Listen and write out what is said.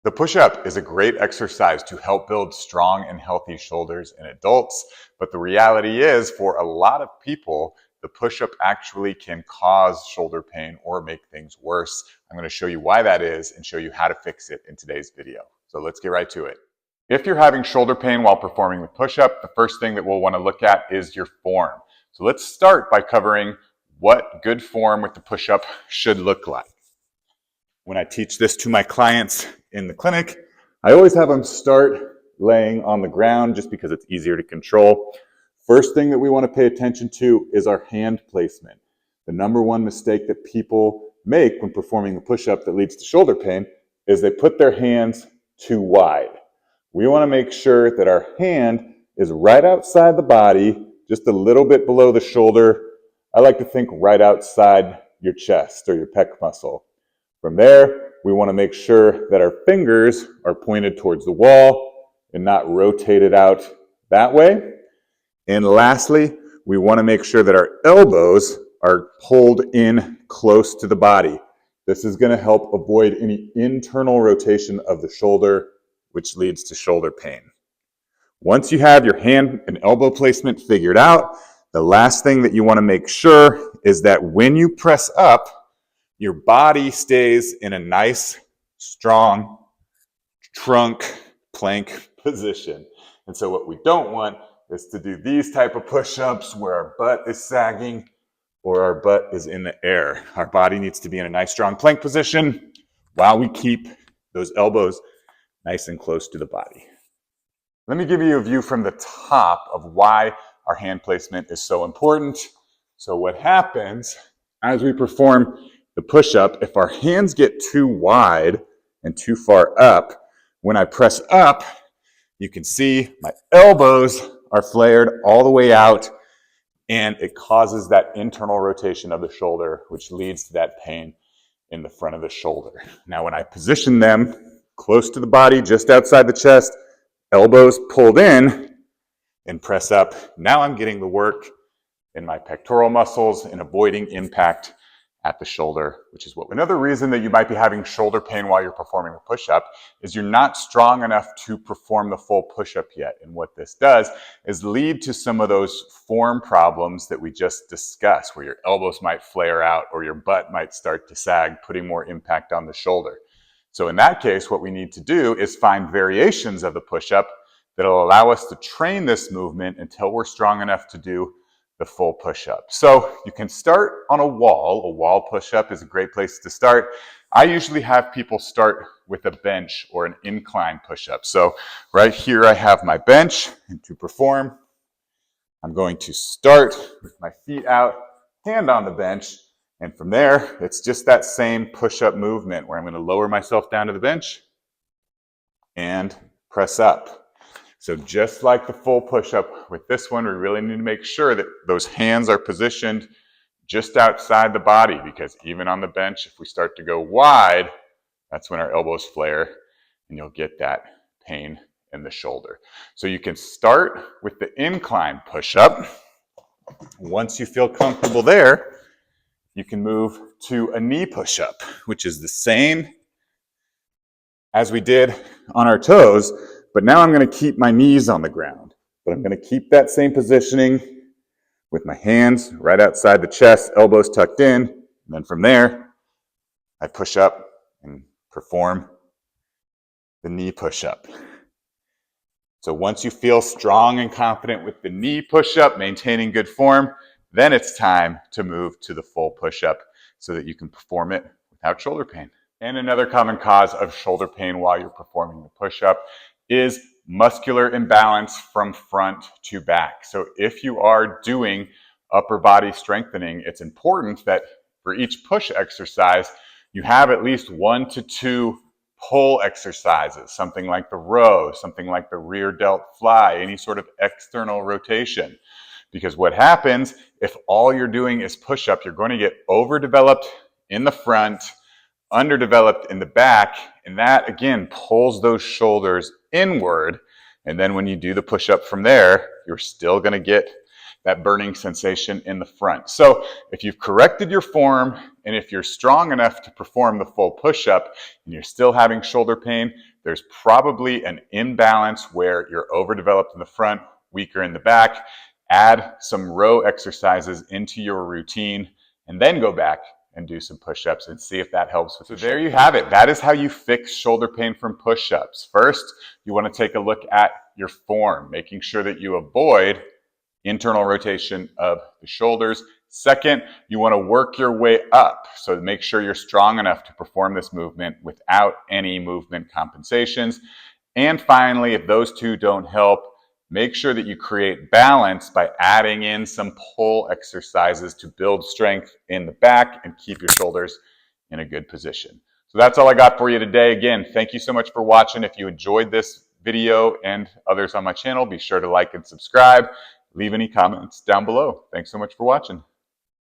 The push-up is a great exercise to help build strong and healthy shoulders in adults, but the reality is for a lot of people, the push-up actually can cause shoulder pain or make things worse. I'm going to show you why that is and show you how to fix it in today's video. So let's get right to it. If you're having shoulder pain while performing the push-up, the first thing that we'll want to look at is your form. So let's start by covering what good form with the push-up should look like. When I teach this to my clients in the clinic, I always have them start laying on the ground just because it's easier to control. First thing that we want to pay attention to is our hand placement. The number one mistake that people make when performing the push-up that leads to shoulder pain is they put their hands too wide. We want to make sure that our hand is right outside the body, just a little bit below the shoulder. I like to think right outside your chest or your pec muscle. From there, we want to make sure that our fingers are pointed towards the wall and not rotated out that way. And lastly, we want to make sure that our elbows are pulled in close to the body. This is going to help avoid any internal rotation of the shoulder, which leads to shoulder pain. Once you have your hand and elbow placement figured out, the last thing that you want to make sure is that when you press up, your body stays in a nice, strong trunk plank position. And so what we don't want is to do these type of push-ups where our butt is sagging or our butt is in the air. Our body needs to be in a nice, strong plank position while we keep those elbows nice and close to the body. Let me give you a view from the top of why our hand placement is so important. So what happens as we perform the push-up, if our hands get too wide and too far up, when I press up, you can see my elbows are flared all the way out, and it causes that internal rotation of the shoulder, which leads to that pain in the front of the shoulder. Now, when I position them close to the body, just outside the chest, elbows pulled in, and press up, now I'm getting the work in my pectoral muscles and avoiding impact at the shoulder, which is what. Another reason that you might be having shoulder pain while you're performing a push-up is you're not strong enough to perform the full push-up yet. And what this does is lead to some of those form problems that we just discussed, where your elbows might flare out or your butt might start to sag, putting more impact on the shoulder. So in that case, what we need to do is find variations of the push-up that'll allow us to train this movement until we're strong enough to do the full push-up. So you can start on a wall. A wall push-up is a great place to start. I usually have people start with a bench or an incline push-up. So right here I have my bench, and to perform, I'm going to start with my feet out, hand on the bench, and from there, it's just that same push-up movement where I'm going to lower myself down to the bench and press up. So just like the full push-up, with this one, we really need to make sure that those hands are positioned just outside the body, because even on the bench, if we start to go wide, that's when our elbows flare and you'll get that pain in the shoulder. So you can start with the incline push-up. Once you feel comfortable there, you can move to a knee push-up, which is the same as we did on our toes. But now I'm going to keep my knees on the ground, but I'm going to keep that same positioning with my hands right outside the chest, elbows tucked in, and then from there, I push up and perform the knee push-up. So once you feel strong and confident with the knee push-up, maintaining good form, then it's time to move to the full push-up so that you can perform it without shoulder pain. And another common cause of shoulder pain while you're performing the push-up is muscular imbalance from front to back. So if you are doing upper body strengthening, it's important that for each push exercise, you have at least 1 to 2 pull exercises, something like the row, something like the rear delt fly, any sort of external rotation. Because what happens if all you're doing is push up, you're going to get overdeveloped in the front, underdeveloped in the back, and that again pulls those shoulders inward. And then when you do the push up from there, you're still going to get that burning sensation in the front. So if you've corrected your form and if you're strong enough to perform the full push-up and you're still having shoulder pain, there's probably an imbalance where you're overdeveloped in the front, weaker in the back. Add some row exercises into your routine and then go back and do some push-ups and see if that helps with. So there you have it. That is how you fix shoulder pain from push-ups. First, you want to take a look at your form, making sure that you avoid internal rotation of the shoulders. Second, you want to work your way up. So make sure you're strong enough to perform this movement without any movement compensations. And finally, if those two don't help, make sure that you create balance by adding in some pull exercises to build strength in the back and keep your shoulders in a good position. So that's all I got for you today. Again, thank you so much for watching. If you enjoyed this video and others on my channel, be sure to like and subscribe. Leave any comments down below. Thanks so much for watching.